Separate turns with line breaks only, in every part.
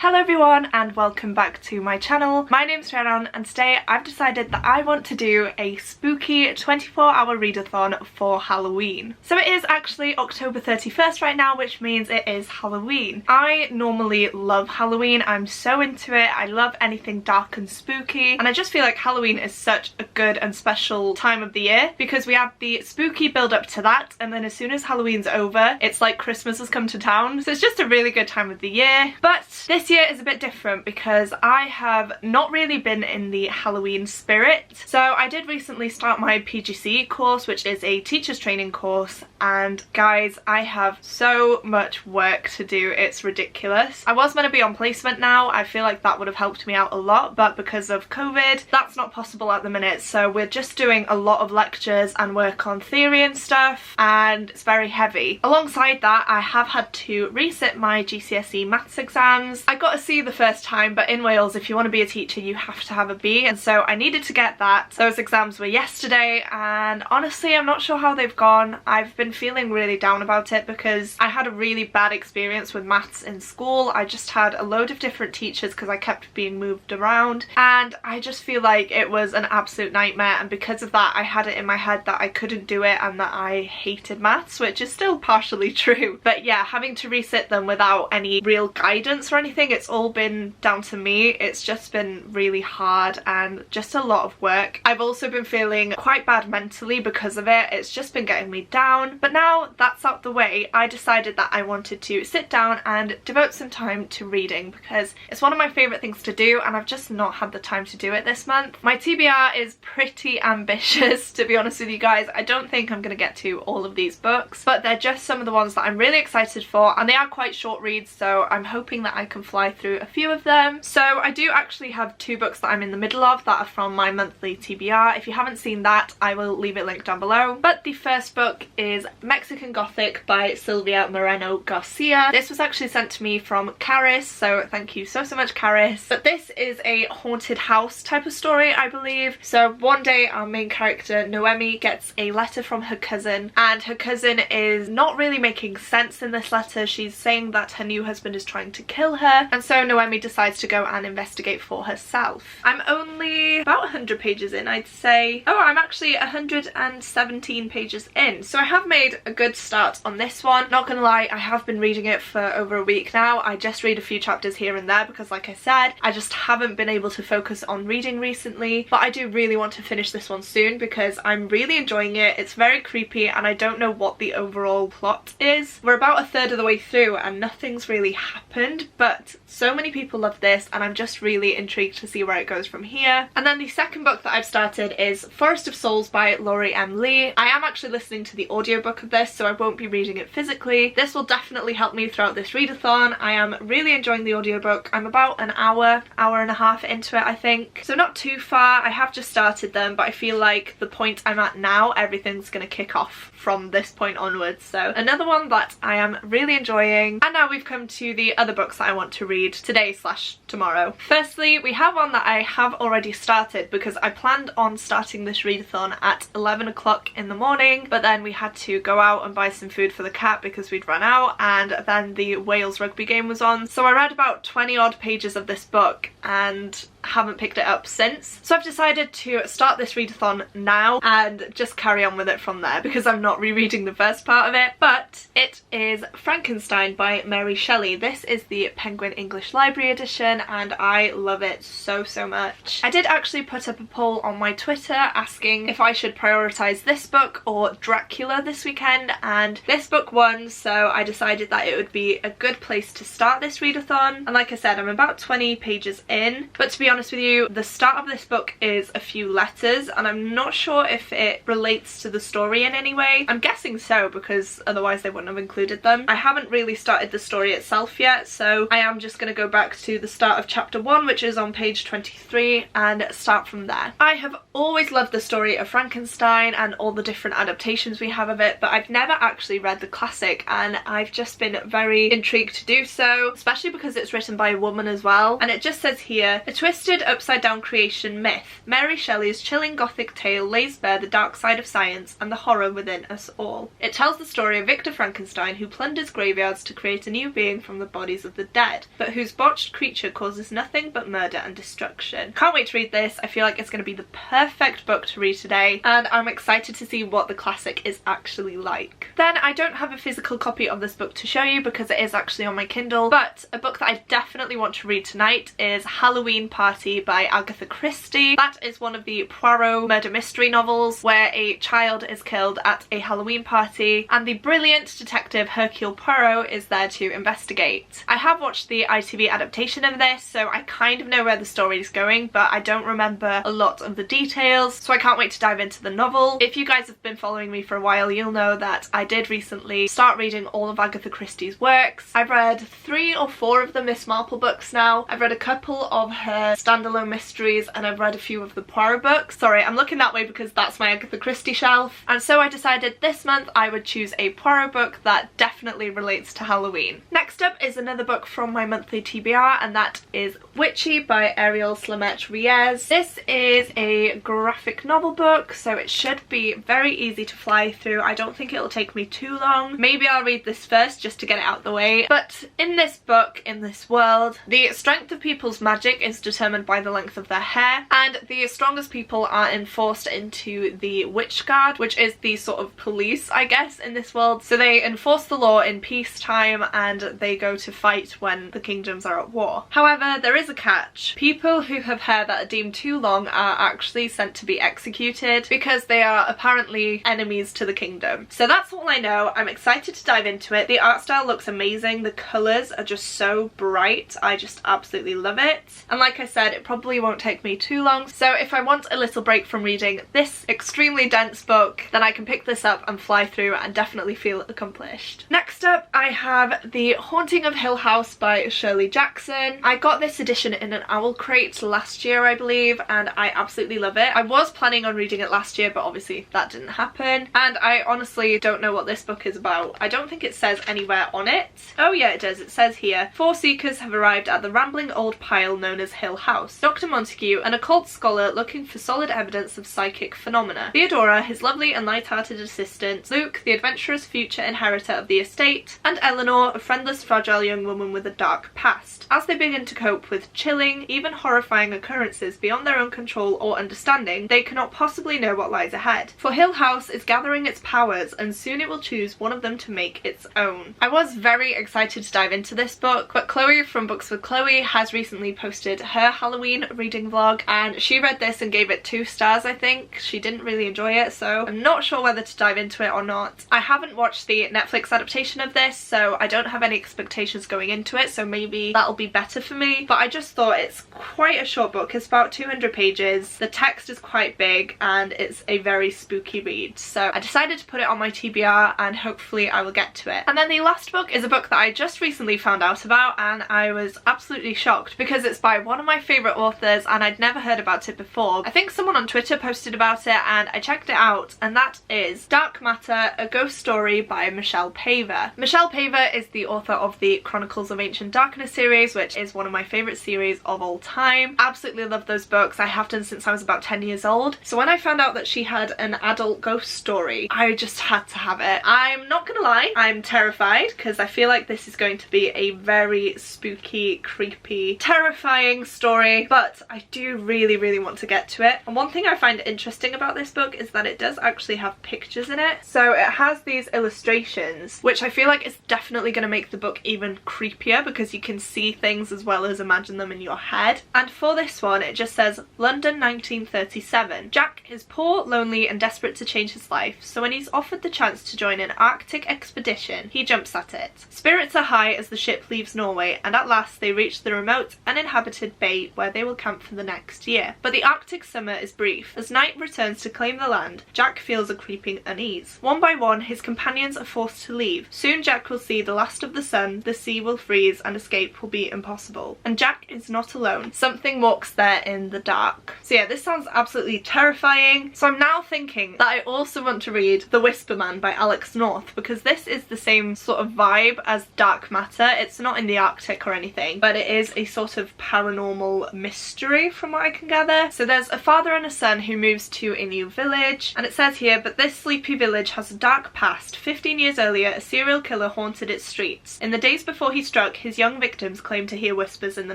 Hello everyone and welcome back to my channel. My name's Readathon and today I've decided that I want to do a spooky 24-hour readathon for Halloween. So it is actually October 31st right now, which means it is Halloween. I normally love Halloween. I'm so into it. I love anything dark and spooky, and I just feel like Halloween is such a good and special time of the year because we have the spooky build up to that, and then as soon as Halloween's over it's like Christmas has come to town. So it's just a really good time of the year. But this year is a bit different because I have not really been in the Halloween spirit. So I did recently start my PGCE course, which is a teacher's training course, and guys, I have so much work to do, it's ridiculous. I was meant to be on placement now. I feel like that would have helped me out a lot, but because of COVID that's not possible at the minute, so we're just doing a lot of lectures and work on theory and stuff, and it's very heavy. Alongside that, I have had to resit my GCSE maths exams. I got a C the first time, but in Wales if you want to be a teacher you have to have a B, and so I needed to get that. Those exams were yesterday and honestly I'm not sure how they've gone. I've been feeling really down about it because I had a really bad experience with maths in school. I just had a load of different teachers because I kept being moved around, and I just feel like it was an absolute nightmare, and because of that I had it in my head that I couldn't do it and that I hated maths, which is still partially true. But yeah, having to resit them without any real guidance or anything, it's all been down to me. It's just been really hard and just a lot of work. I've also been feeling quite bad mentally because of it. It's just been getting me down. But now that's out the way, I decided that I wanted to sit down and devote some time to reading because it's one of my favourite things to do, and I've just not had the time to do it this month. My TBR is pretty ambitious, to be honest with you guys. I don't think I'm going to get to all of these books, but they're just some of the ones that I'm really excited for, and they are quite short reads, so I'm hoping that I can fly through a few of them. So I do actually have two books that I'm in the middle of that are from my monthly TBR. If you haven't seen that, I will leave it linked down below. But the first book is Mexican Gothic by Sylvia Moreno Garcia. This was actually sent to me from Caris, so thank you so much Caris. But this is a haunted house type of story, I believe. So one day our main character Noemi gets a letter from her cousin, and her cousin is not really making sense in this letter. She's saying that her new husband is trying to kill her, and so Noemi decides to go and investigate for herself. I'm only about 100 pages in, I'd say. Oh, I'm actually 117 pages in, so I have made a good start on this one. Not gonna lie, I have been reading it for over a week now. I just read a few chapters here and there because, like I said, I just haven't been able to focus on reading recently, but I do really want to finish this one soon because I'm really enjoying it. It's very creepy and I don't know what the overall plot is. We're about a third of the way through and nothing's really happened, but so many people love this and I'm just really intrigued to see where it goes from here. And then the second book that I've started is Forest of Souls by Laurie and Lee. I am actually listening to the audiobook of this, so I won't be reading it physically. This will definitely help me throughout this readathon. I am really enjoying the audiobook. I'm about an hour and a half into it, I think. So not too far. I have just started them, but I feel like the point I'm at now, everything's gonna kick off from this point onwards. So another one that I am really enjoying. And now we've come to the other books that I want to read today / tomorrow. Firstly, we have one that I have already started because I planned on starting this readathon at 11 o'clock in the morning, but then we had to go out and buy some food for the cat because we'd run out, and then the Wales rugby game was on. So I read about 20 odd pages of this book and haven't picked it up since. So I've decided to start this readathon now and just carry on with it from there because I'm not rereading the first part of it. But it is Frankenstein by Mary Shelley. This is the Penguin English Library edition and I love it so much. I did actually put up a poll on my Twitter asking if I should prioritise this book or Dracula this weekend, and this book won, so I decided that it would be a good place to start this readathon. And like I said, I'm about 20 pages in, but to be honest with you, the start of this book is a few letters and I'm not sure if it relates to the story in any way. I'm guessing so because otherwise they wouldn't have included them. I haven't really started the story itself yet, so I am just going to go back to the start of chapter 1, which is on page 23, and start from there. I have always loved the story of Frankenstein and all the different adaptations we have of it, but I've never actually read the classic and I've just been very intrigued to do so, especially because it's written by a woman as well. And it just says here, a twisted upside-down creation myth, Mary Shelley's chilling Gothic tale lays bare the dark side of science and the horror within us all. It tells the story of Victor Frankenstein who plunders graveyards to create a new being from the bodies of the dead. but whose botched creature causes nothing but murder and destruction. Can't wait to read this. I feel like it's going to be the perfect book to read today, and I'm excited to see what the classic is actually like. Then I don't have a physical copy of this book to show you because it is actually on my Kindle, but a book that I definitely want to read tonight is Hallowe'en Party by Agatha Christie. That is one of the Poirot murder mystery novels where a child is killed at a Halloween party and the brilliant detective Hercule Poirot is there to investigate. I have watched the ITV adaptation of this, so I kind of know where the story is going, but I don't remember a lot of the details, so I can't wait to dive into the novel. If you guys have been following me for a while, you'll know that I did recently start reading all of Agatha Christie's works. I've read 3 or 4 of the Miss Marple books now. I've read a couple of her standalone mysteries, and I've read a few of the Poirot books. Sorry, I'm looking that way because that's my Agatha Christie shelf. And so I decided this month I would choose a Poirot book that definitely relates to Halloween. Next up is another book from my monthly TBR, and that is Witchy by Ariel Slamette-Riez. This is a graphic novel book, so it should be very easy to fly through. I don't think it'll take me too long. Maybe I'll read this first just to get it out of the way. But in this book, in this world, the strength of people's magic is determined by the length of their hair, and the strongest people are enforced into the Witch Guard, which is the sort of police, I guess, in this world. So they enforce the law in peacetime and they go to fight when the kingdoms are at war. However, there is a catch. People who have hair that are deemed too long are actually sent to be executed because they are apparently enemies to the kingdom. So that's all I know. I'm excited to dive into it. The art style looks amazing. The colours are just so bright. I just absolutely love it. And like I said, it probably won't take me too long. So if I want a little break from reading this extremely dense book, then I can pick this up and fly through and definitely feel accomplished. Next up, I have The Haunting of Hill House by Shirley Jackson. I got this edition in an owl crate last year, I believe, and I absolutely love it. I was planning on reading it last year, but obviously that didn't happen. And I honestly don't know what this book is about. I don't think it says anywhere on it. Oh yeah, it does. It says here, 4 seekers have arrived at the rambling old pile known as Hill House. Dr. Montague, an occult scholar looking for solid evidence of psychic phenomena. Theodora, his lovely and light-hearted assistant. Luke, the adventurous future inheritor of the estate. And Eleanor, a friendless, fragile young woman with a dark past. As they begin to cope with chilling, even horrifying occurrences beyond their own control or understanding, they cannot possibly know what lies ahead. For Hill House is gathering its powers, and soon it will choose one of them to make its own. I was very excited to dive into this book, but Chloe from Books with Chloe has recently posted her Halloween reading vlog, and she read this and gave it 2 stars, I think. She didn't really enjoy it, so I'm not sure whether to dive into it or not. I haven't watched the Netflix adaptation of this, so I don't have any expectations going into it, so maybe that'll be better for me. But I just thought it's quite a short book. It's about 200 pages. The text is quite big and it's a very spooky read. So I decided to put it on my TBR and hopefully I will get to it. And then the last book is a book that I just recently found out about and I was absolutely shocked because it's by one of my favourite authors and I'd never heard about it before. I think someone on Twitter posted about it and I checked it out, and that is Dark Matter, a Ghost Story by Michelle Paver. Michelle Paver is the author of the Chronicles of Ancient Darkness series, which is one of my favourite series of all time. Absolutely love those books. I have done since I was about 10 years old. So when I found out that she had an adult ghost story, I just had to have it. I'm not gonna lie, I'm terrified because I feel like this is going to be a very spooky, creepy, terrifying story, but I do really want to get to it. And one thing I find interesting about this book is that it does actually have pictures in it. So it has these illustrations, which I feel like is definitely going to make the book even creepier because you can see things as well as imagine them in your head. And for this one, it just says London 1937. Jack is poor, lonely and desperate to change his life, so when he's offered the chance to join an Arctic expedition, he jumps at it. Spirits are high as the ship leaves Norway, and at last they reach the remote, uninhabited bay where they will camp for the next year. But the Arctic summer is brief. As night returns to claim the land, Jack feels a creeping unease. One by one, his companions are forced to leave. Soon Jack will see the last of the sun, the sea will freeze, and escape will be impossible. And Jack is not alone. Something walks there in the dark. So yeah, this sounds absolutely terrifying. So I'm now thinking that I also want to read The Whisper Man by Alex North, because this is the same sort of vibe as Dark Matter. It's not in the Arctic or anything, but it is a sort of paranormal mystery from what I can gather. So there's a father and a son who moves to a new village, and it says here, but this sleepy village has a dark past. 15 years earlier, a serial killer haunted its streets. In the days before he struck, his young victims claim to hear whispers in the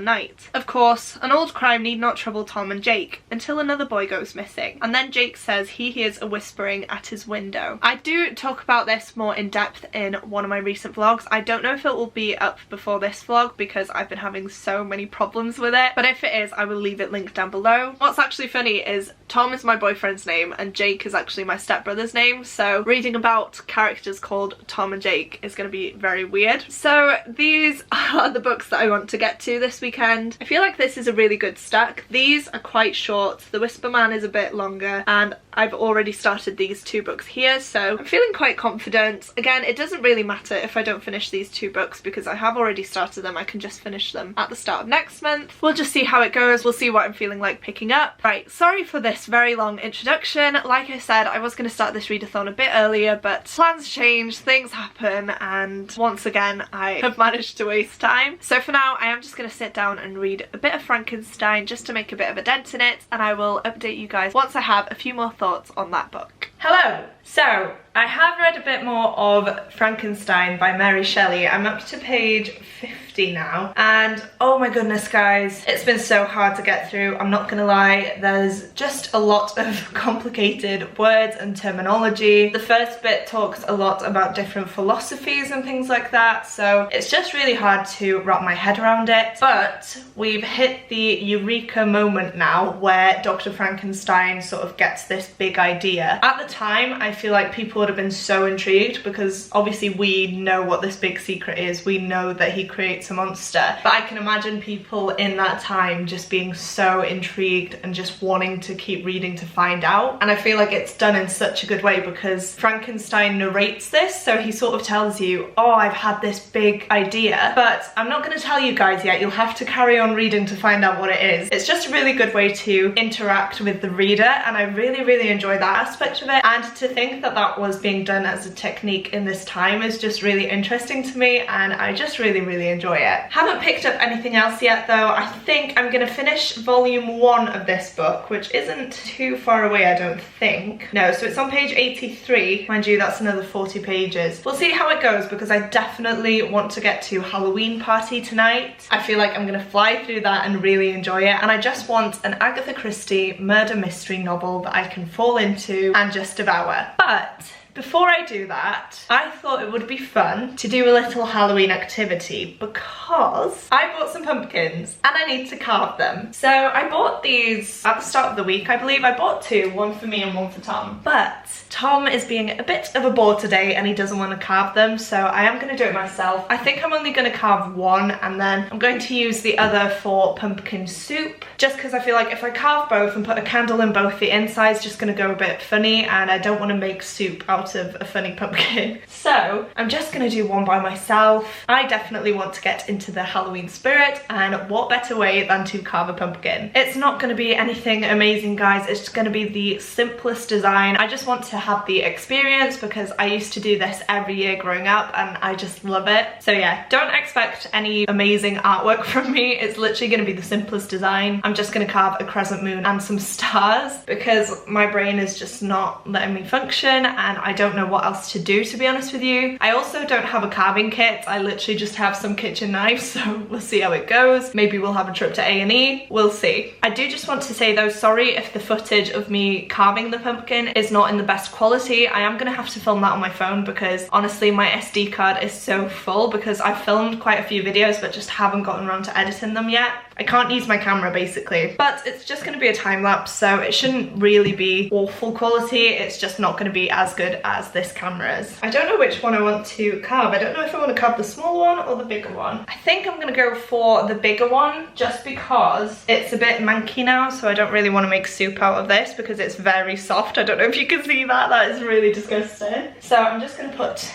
night. Of course, an old crime need not trouble Tom and Jake until another boy goes missing, and then Jake says he hears a whispering at his window. I do talk about this more in depth in one of my recent vlogs. I don't know if it will be up before this vlog because I've been having so many problems with it, but if it is, I will leave it linked down below. What's actually funny is Tom is my boyfriend's name and Jake is actually my stepbrother's name, so reading about characters called Tom and Jake is going to be very weird. So these are the books that I want to get to this weekend. I feel like this is a really good stack. These are quite short. The Whisper Man is a bit longer and I've already started these 2 books here, so I'm feeling quite confident. Again, it doesn't really matter if I don't finish these 2 books because I have already started them. I can just finish them at the start of next month. We'll just see how it goes. We'll see what I'm feeling like picking up. Right, sorry for this very long introduction. Like I said, I was going to start this readathon a bit earlier, but plans change, things happen, and once again I have managed to waste time. So for now, I am just going to sit down and read a bit of Frankenstein just to make a bit of a dent in it, and I will update you guys once I have a few more thoughts on that book. Hello! So, I have read a bit more of Frankenstein by Mary Shelley. I'm up to page 50 now, and oh my goodness guys, it's been so hard to get through. I'm not gonna lie, there's just a lot of complicated words and terminology. The first bit talks a lot about different philosophies and things like that, so it's just really hard to wrap my head around it. But we've hit the eureka moment now where Dr. Frankenstein sort of gets this big idea. At the time, I feel like people would have been so intrigued because obviously we know what this big secret is. We know that he creates a monster, but I can imagine people in that time just being so intrigued and just wanting to keep reading to find out. And I feel like it's done in such a good way because Frankenstein narrates this, so he sort of tells you, oh, I've had this big idea, but I'm not going to tell you guys yet. You'll have to carry on reading to find out what it is. It's just a really good way to interact with the reader, and I really enjoy that aspect of it. And to think that that was being done as a technique in this time is just really interesting to me, and I just really enjoy it. Haven't picked up anything else yet though. I think I'm gonna finish volume 1 of this book, which isn't too far away, I don't think. No, so it's on page 83. Mind you, that's another 40 pages. We'll see how it goes because I definitely want to get to Halloween Party tonight. I feel like I'm gonna fly through that and really enjoy it, and I just want an Agatha Christie murder mystery novel that I can fall into and just devour. But before I do that, I thought it would be fun to do a little Halloween activity because I bought some pumpkins and I need to carve them. So I bought these at the start of the week, I believe. I bought 2, one for me and one for Tom. But Tom is being a bit of a bore today and he doesn't want to carve them, so I am going to do it myself. I think I'm only going to carve 1 and then I'm going to use the other for pumpkin soup, just because I feel like if I carve both and put a candle in both, the inside's just going to go a bit funny and I don't want to make soup out of a funny pumpkin. So I'm just gonna do 1 by myself. I definitely want to get into the Halloween spirit, and what better way than to carve a pumpkin. It's not gonna be anything amazing guys, it's just gonna be the simplest design. I just want to have the experience because I used to do this every year growing up and I just love it. So yeah, don't expect any amazing artwork from me. It's literally gonna be the simplest design. I'm just gonna carve a crescent moon and some stars because my brain is just not letting me function and I don't know what else to do, to be honest with you. I also don't have a carving kit. I literally just have some kitchen knives, so we'll see how it goes. Maybe we'll have a trip to A&E. We'll see. I do just want to say though, sorry if the footage of me carving the pumpkin is not in the best quality. I am gonna have to film that on my phone because honestly my SD card is so full because I've filmed quite a few videos but just haven't gotten around to editing them yet. I can't use my camera basically, but it's just gonna be a time lapse, so it shouldn't really be awful quality. It's just not gonna be as good as this camera is. I don't know which one I want to carve. I don't know if I want to carve the small one or the bigger one. I think I'm gonna go for the bigger one just because it's a bit manky now, so I don't really want to make soup out of this because it's very soft. I don't know if you can see that. That is really disgusting. So I'm just gonna put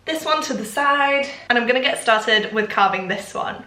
this one to the side and I'm gonna get started with carving this one.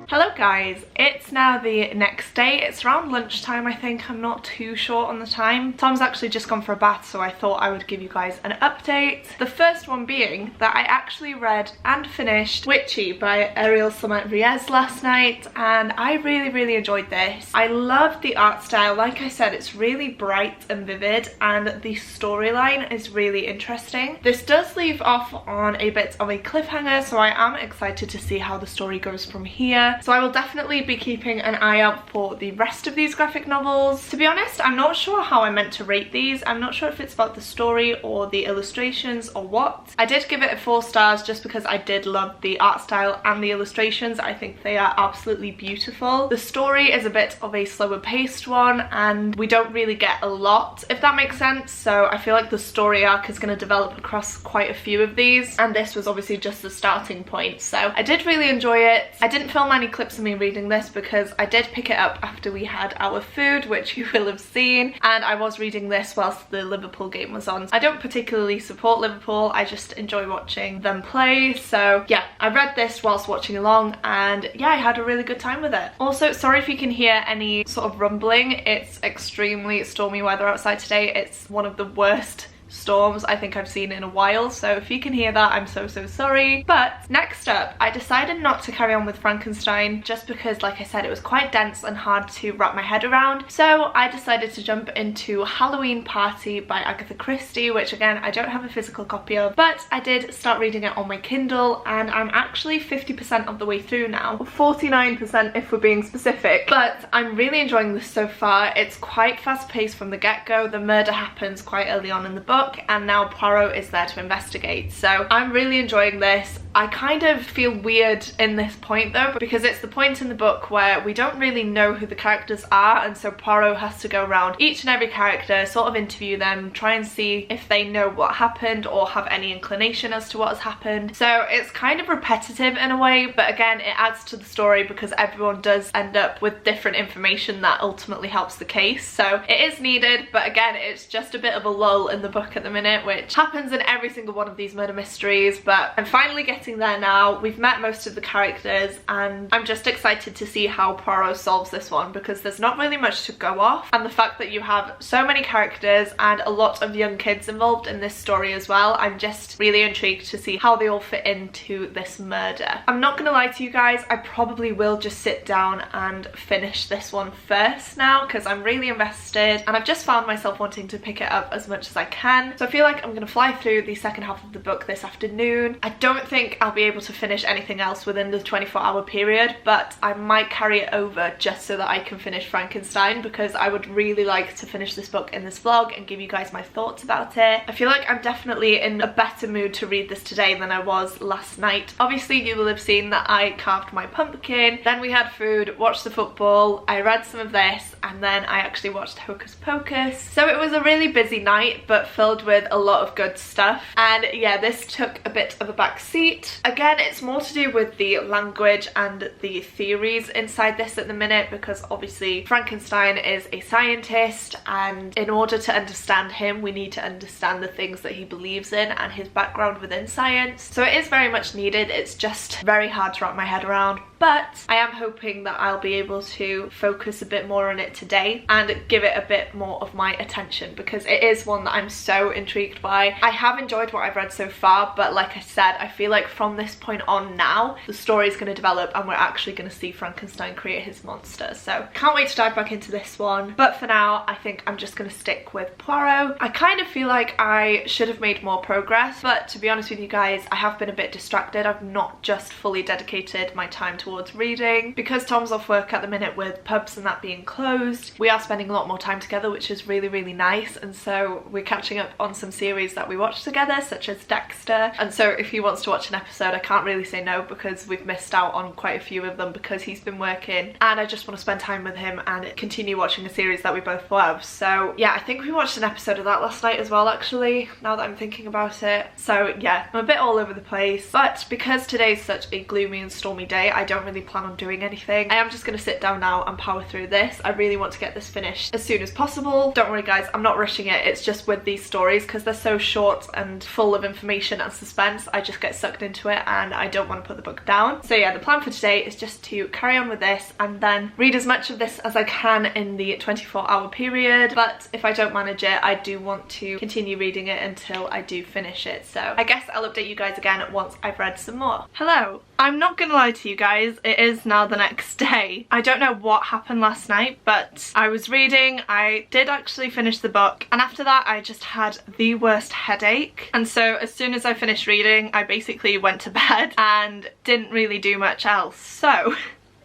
Hello guys, it's now the next day. It's around lunchtime, I think. I'm not too sure on the time. Tom's actually just gone for a bath, so I thought I would give you guys an update. The first one being that I actually read and finished Witchy by Ariel Ries last night, and I really enjoyed this. I love the art style. Like I said, it's really bright and vivid, and the storyline is really interesting. This does leave off on a bit of a cliffhanger, so I am excited to see how the story goes from here. So I will definitely be keeping an eye out for the rest of these graphic novels. To be honest, I'm not sure how I meant to rate these. I'm not sure if it's about the story or the illustrations or what. I did give it 4 stars just because I did love the art style and the illustrations. I think they are absolutely beautiful. The story is a bit of a slower paced one, and we don't really get a lot, if that makes sense. So I feel like the story arc is going to develop across quite a few of these, and this was obviously just the starting point. So I did really enjoy it. I didn't film any clips of me reading this because I did pick it up after we had our food, which you will have seen, and I was reading this whilst the Liverpool game was on. I don't particularly support Liverpool, I just enjoy watching them play. So yeah, I read this whilst watching along, and yeah, I had a really good time with it. Also, sorry if you can hear any sort of rumbling. It's extremely stormy weather outside today. It's one of the worst storms I think I've seen in a while, so if you can hear that, I'm so sorry. But next up, I decided not to carry on with Frankenstein just because, like I said, it was quite dense and hard to wrap my head around. So I decided to jump into Halloween Party by Agatha Christie, which again, I don't have a physical copy of, but I did start reading it on my Kindle, and I'm actually 50% of the way through now, 49% if we're being specific. But I'm really enjoying this so far. It's quite fast paced from the get-go. The murder happens quite early on in the book, and now Poirot is there to investigate. So I'm really enjoying this. I kind of feel weird in this point though, because it's the point in the book where we don't really know who the characters are, and so Poirot has to go around each and every character, sort of interview them, try and see if they know what happened or have any inclination as to what has happened. So it's kind of repetitive in a way, but again, it adds to the story because everyone does end up with different information that ultimately helps the case. So it is needed, but again, it's just a bit of a lull in the book at the minute, which happens in every single one of these murder mysteries. But I'm finally getting there now. We've met most of the characters, and I'm just excited to see how Poirot solves this one, because there's not really much to go off, and the fact that you have so many characters and a lot of young kids involved in this story as well, I'm just really intrigued to see how they all fit into this murder. I'm not gonna lie to you guys, I probably will just sit down and finish this one first now, because I'm really invested and I've just found myself wanting to pick it up as much as I can. So I feel like I'm gonna fly through the second half of the book this afternoon. I don't think I'll be able to finish anything else within the 24-hour period, but I might carry it over just so that I can finish Frankenstein, because I would really like to finish this book in this vlog and give you guys my thoughts about it. I feel like I'm definitely in a better mood to read this today than I was last night. Obviously you will have seen that I carved my pumpkin, then we had food, watched the football, I read some of this, and then I actually watched Hocus Pocus. So it was a really busy night, but filled with a lot of good stuff. And yeah, this took a bit of a back seat. Again, it's more to do with the language and the theories inside this at the minute, because obviously Frankenstein is a scientist, and in order to understand him, we need to understand the things that he believes in and his background within science. So it is very much needed. It's just very hard to wrap my head around, but I am hoping that I'll be able to focus a bit more on it today and give it a bit more of my attention, because it is one that I'm so intrigued by. I have enjoyed what I've read so far, but like I said, I feel like from this point on now, the story is going to develop and we're actually going to see Frankenstein create his monster. So can't wait to dive back into this one. But for now, I think I'm just going to stick with Poirot. I kind of feel like I should have made more progress, but to be honest with you guys, I have been a bit distracted. I've not just fully dedicated my time towards reading. Because Tom's off work at the minute with pubs and that being closed, we are spending a lot more time together, which is really nice. And so we're catching up on some series that we watched together, such as Dexter. And so if he wants to watch an episode, I can't really say no, because we've missed out on quite a few of them because he's been working, and I just want to spend time with him and continue watching a series that we both love. So yeah, I think we watched an episode of that last night as well, actually, now that I'm thinking about it. So yeah, I'm a bit all over the place, but because today's such a gloomy and stormy day, I don't really plan on doing anything. I am just going to sit down now and power through this. I really really want to get this finished as soon as possible. Don't worry guys, I'm not rushing it. It's just with these stories, because they're so short and full of information and suspense, I just get sucked into it and I don't want to put the book down. So yeah, the plan for today is just to carry on with this and then read as much of this as I can in the 24-hour period. But if I don't manage it, I do want to continue reading it until I do finish it. So I guess I'll update you guys again once I've read some more. Hello. I'm not gonna lie to you guys, it is now the next day. I don't know what happened last night, but I was reading, I did actually finish the book, and after that I just had the worst headache. And so as soon as I finished reading, I basically went to bed and didn't really do much else. So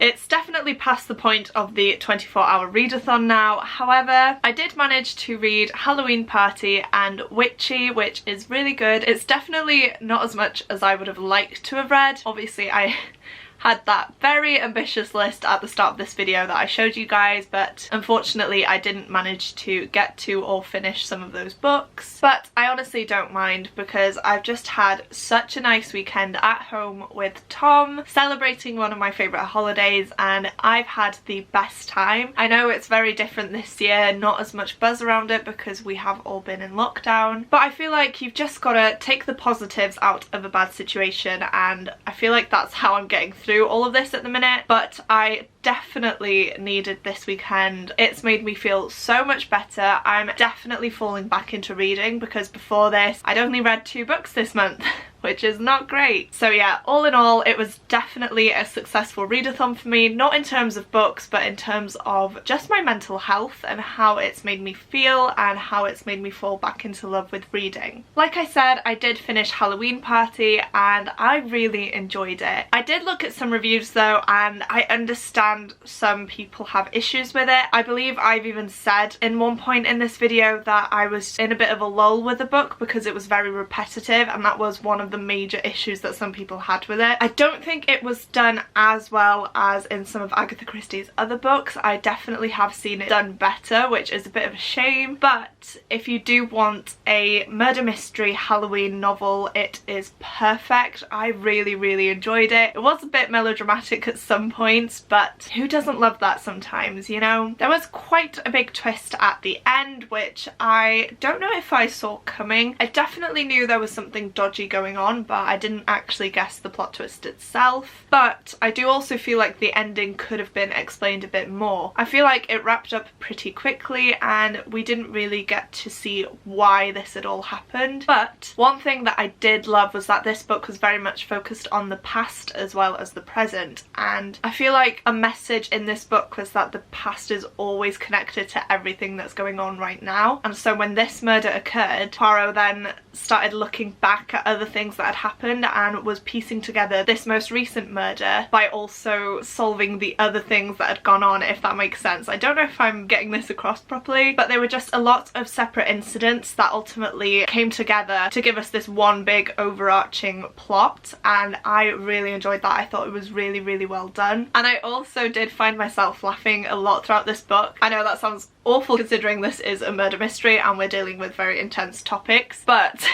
it's definitely past the point of the 24-hour readathon now. However, I did manage to read Halloween Party and Witchy, which is really good. It's definitely not as much as I would have liked to have read. Obviously, I had that very ambitious list at the start of this video that I showed you guys, but unfortunately I didn't manage to get to or finish some of those books. But I honestly don't mind, because I've just had such a nice weekend at home with Tom, celebrating one of my favourite holidays, and I've had the best time. I know it's very different this year, not as much buzz around it because we have all been in lockdown, but I feel like you've just got to take the positives out of a bad situation, and I feel like that's how I'm getting through all of this at the minute. But I definitely needed this weekend. It's made me feel so much better. I'm definitely falling back into reading, because before this I'd only read 2 books this month, which is not great. So yeah, all in all, it was definitely a successful readathon for me, not in terms of books, but in terms of just my mental health and how it's made me feel and how it's made me fall back into love with reading. Like I said, I did finish Halloween Party and I really enjoyed it. I did look at some reviews though, and I understand some people have issues with it. I believe I've even said in one point in this video that I was in a bit of a lull with the book because it was very repetitive, and that was one of the major issues that some people had with it. I don't think it was done as well as in some of Agatha Christie's other books. I definitely have seen it done better, which is a bit of a shame. But if you do want a murder mystery Halloween novel, it is perfect. I really enjoyed it. It was a bit melodramatic at some points, but who doesn't love that sometimes, you know? There was quite a big twist at the end, which I don't know if I saw coming. I definitely knew there was something dodgy going on, but I didn't actually guess the plot twist itself. But I do also feel like the ending could have been explained a bit more. I feel like it wrapped up pretty quickly and we didn't really get to see why this had all happened. But one thing that I did love was that this book was very much focused on the past as well as the present, and I feel like a message in this book was that the past is always connected to everything that's going on right now. And so when this murder occurred, Poirot then started looking back at other things that had happened and was piecing together this most recent murder by also solving the other things that had gone on, if that makes sense. I don't know if I'm getting this across properly, but they were just a lot of separate incidents that ultimately came together to give us this one big overarching plot, and I really enjoyed that. I thought it was really well done, and I also did find myself laughing a lot throughout this book. I know that sounds awful considering this is a murder mystery and we're dealing with very intense topics, but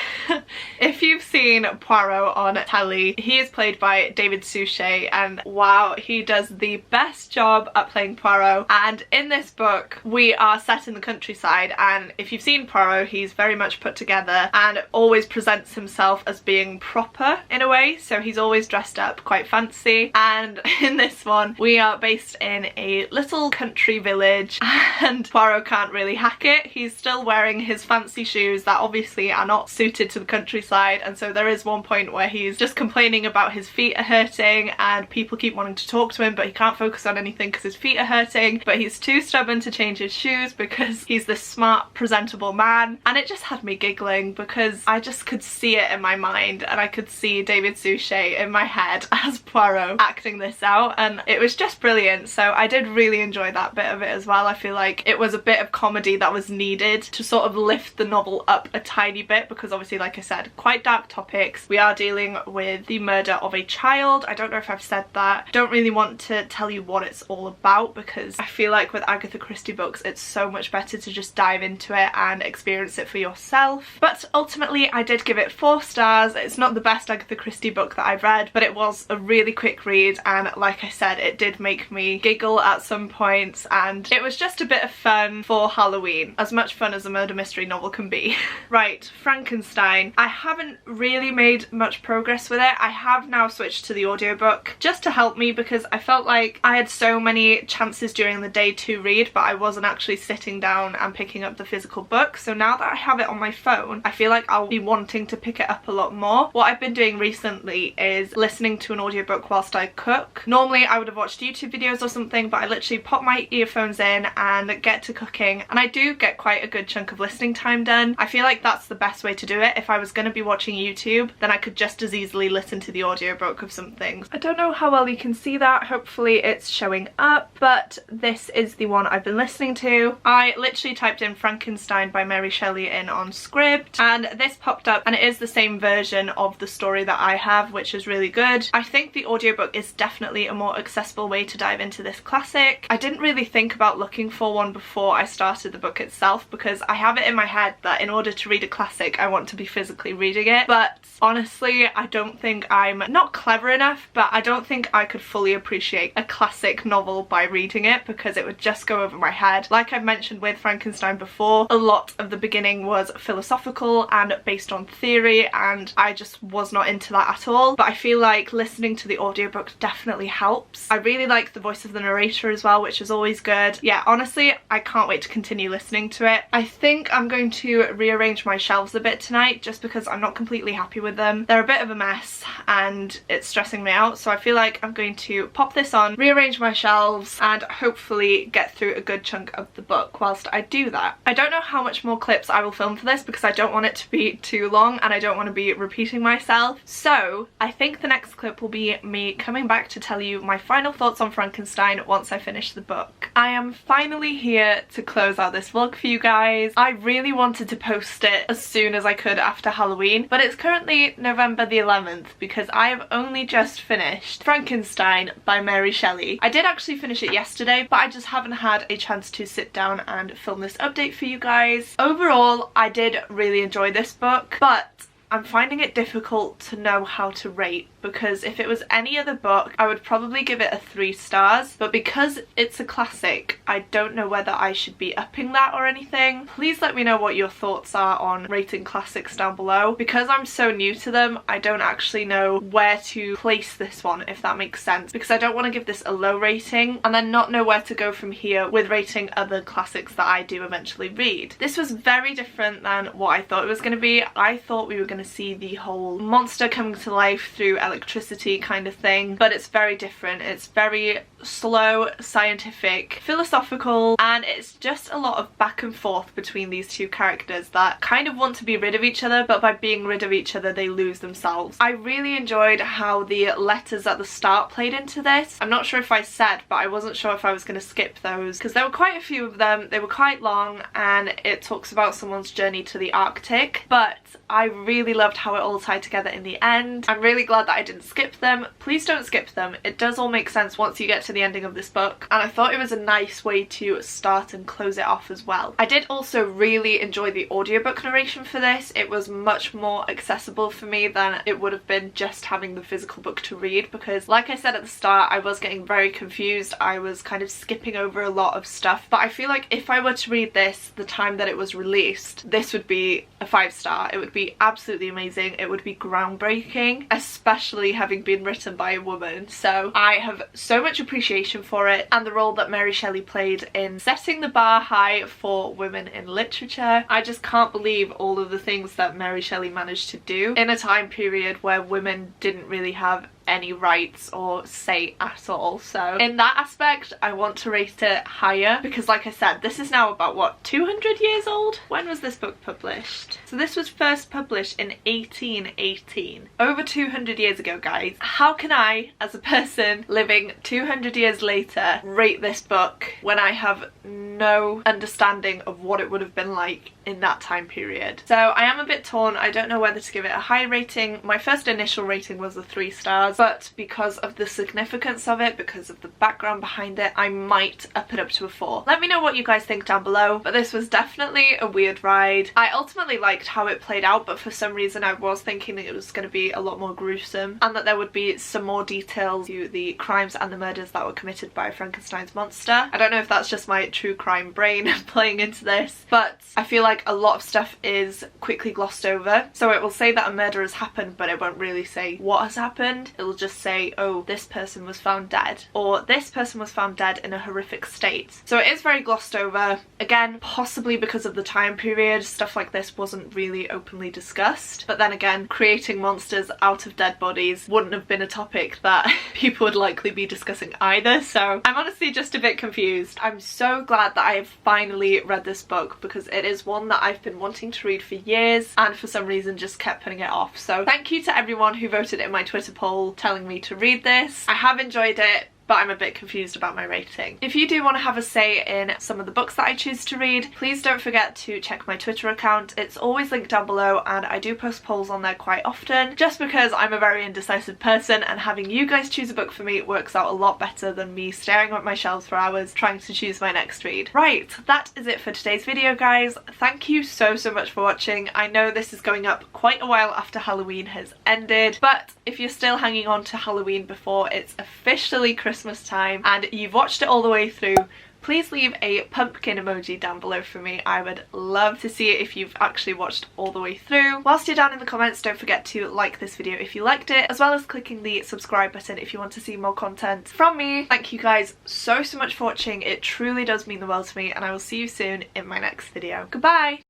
if you've seen Poirot on telly, he is played by David Suchet, and wow, he does the best job at playing Poirot. And in this book we are set in the countryside, and if you've seen Poirot, he's very much put together and always presents himself as being proper in a way, so he's always dressed up quite fancy. And in this one we are based in a little country village and Poirot can't really hack it. He's still wearing his fancy shoes that obviously are not suited to the countryside, and so there is one point where he's just complaining about his feet are hurting and people keep wanting to talk to him, but he can't focus on anything because his feet are hurting, but he's too stubborn to change his shoes because he's this smart, presentable man. And it just had me giggling because I just could see it in my mind, and I could see David Suchet in my head as Poirot acting this out, and it was just brilliant. So I did really enjoy that bit of it as well. I feel like it was a bit of comedy that was needed to sort of lift the novel up a tiny bit, because obviously, like I said, quite dark topics. topics. We are dealing with the murder of a child. I don't know if I've said that. I don't really want to tell you what it's all about because I feel like with Agatha Christie books it's so much better to just dive into it and experience it for yourself. But ultimately I did give it 4 stars. It's not the best Agatha Christie book that I've read, but it was a really quick read, and like I said, it did make me giggle at some points, and it was just a bit of fun for Halloween. As much fun as a murder mystery novel can be. Right, Frankenstein. I haven't really made much progress with it. I have now switched to the audiobook just to help me because I felt like I had so many chances during the day to read, but I wasn't actually sitting down and picking up the physical book. So now that I have it on my phone, I feel like I'll be wanting to pick it up a lot more. What I've been doing recently is listening to an audiobook whilst I cook. Normally I would have watched YouTube videos or something, but I literally pop my earphones in and get to cooking, and I do get quite a good chunk of listening time done. I feel like that's the best way to do it. If I was going to be watching YouTube, then I could just as easily listen to the audiobook of some things. I don't know how well you can see that. Hopefully it's showing up, but this is the one I've been listening to. I literally typed in Frankenstein by Mary Shelley in on Scribd, and this popped up, and it is the same version of the story that I have, which is really good. I think the audiobook is definitely a more accessible way to dive into this classic. I didn't really think about looking for one before I started the book itself because I have it in my head that in order to read a classic I want to be physically reading it, but honestly I don't think I'm not clever enough, but I don't think I could fully appreciate a classic novel by reading it because it would just go over my head. Like I've mentioned with Frankenstein before, a lot of the beginning was philosophical and based on theory, and I just was not into that at all, but I feel like listening to the audiobook definitely helps. I really like the voice of the narrator as well, which is always good. Yeah, honestly I can't wait to continue listening to it. I think I'm going to rearrange my shelves a bit tonight just because I'm not completely happy with them. They're a bit of a mess and it's stressing me out, so I feel like I'm going to pop this on, rearrange my shelves, and hopefully get through a good chunk of the book whilst I do that. I don't know how much more clips I will film for this because I don't want it to be too long and I don't want to be repeating myself, so I think the next clip will be me coming back to tell you my final thoughts on Frankenstein once I finish the book. I am finally here to close out this vlog for you guys. I really wanted to post it as soon as I could after Halloween, but it's currently November the 11th because I have only just finished Frankenstein by Mary Shelley. I did actually finish it yesterday, but I just haven't had a chance to sit down and film this update for you guys. Overall, I did really enjoy this book, but I'm finding it difficult to know how to rate because if it was any other book I would probably give it a 3 stars, but because it's a classic I don't know whether I should be upping that or anything. Please let me know what your thoughts are on rating classics down below. Because I'm so new to them I don't actually know where to place this one, if that makes sense, because I don't want to give this a low rating and then not know where to go from here with rating other classics that I do eventually read. This was very different than what I thought it was going to be. I thought we were going to see the whole monster coming to life through electricity kind of thing, but it's very different. It's very slow, scientific, philosophical, and it's just a lot of back and forth between these two characters that kind of want to be rid of each other, but by being rid of each other they lose themselves. I really enjoyed how the letters at the start played into this. I'm not sure if I said, but I wasn't sure if I was going to skip those because there were quite a few of them. They were quite long and it talks about someone's journey to the Arctic, but I really loved how it all tied together in the end. I'm really glad that I didn't skip them. Please don't skip them. It does all make sense once you get to the ending of this book, and I thought it was a nice way to start and close it off as well. I did also really enjoy the audiobook narration for this. It was much more accessible for me than it would have been just having the physical book to read, because like I said at the start I was getting very confused. I was kind of skipping over a lot of stuff, but I feel like if I were to read this the time that it was released, this would be a 5-star. It would be absolutely amazing. It would be groundbreaking, especially having been written by a woman. So I have so much appreciation for it and the role that Mary Shelley played in setting the bar high for women in literature. I just can't believe all of the things that Mary Shelley managed to do in a time period where women didn't really have any rights or say at all. So in that aspect I want to rate it higher because like I said, this is now about what, 200 years old? When was this book published? So this was first published in 1818, over 200 years ago, guys. How can I, as a person living 200 years later, rate this book when I have no understanding of what it would have been like in that time period. So I am a bit torn. I don't know whether to give it a high rating. My first initial rating was a 3 stars, but because of the significance of it, because of the background behind it, I might up it up to a 4. Let me know what you guys think down below, but this was definitely a weird ride. I ultimately liked how it played out, but for some reason I was thinking that it was going to be a lot more gruesome and that there would be some more details to the crimes and the murders that were committed by Frankenstein's monster. I don't know if that's just my true crime brain playing into this, but I feel like a lot of stuff is quickly glossed over. So it will say that a murder has happened, but it won't really say what has happened. It will just say, oh, this person was found dead, or this person was found dead in a horrific state. So it is very glossed over. Again, possibly because of the time period, stuff like this wasn't really openly discussed. But then again, creating monsters out of dead bodies wouldn't have been a topic that people would likely be discussing either. So I'm honestly just a bit confused. I'm so glad that I have finally read this book, because it is one that I've been wanting to read for years and for some reason just kept putting it off. So thank you to everyone who voted in my Twitter poll telling me to read this. I have enjoyed it, but I'm a bit confused about my rating. If you do want to have a say in some of the books that I choose to read, please don't forget to check my Twitter account. It's always linked down below, and I do post polls on there quite often, just because I'm a very indecisive person, and having you guys choose a book for me works out a lot better than me staring at my shelves for hours trying to choose my next read. Right, that is it for today's video, guys. Thank you so much for watching. I know this is going up quite a while after Halloween has ended, but if you're still hanging on to Halloween before it's officially Christmas time and you've watched it all the way through, please leave a pumpkin emoji down below for me. I would love to see it if you've actually watched all the way through. Whilst you're down in the comments, don't forget to like this video if you liked it, as well as clicking the subscribe button if you want to see more content from me. Thank you guys so much for watching. It truly does mean the world to me, and I will see you soon in my next video. Goodbye!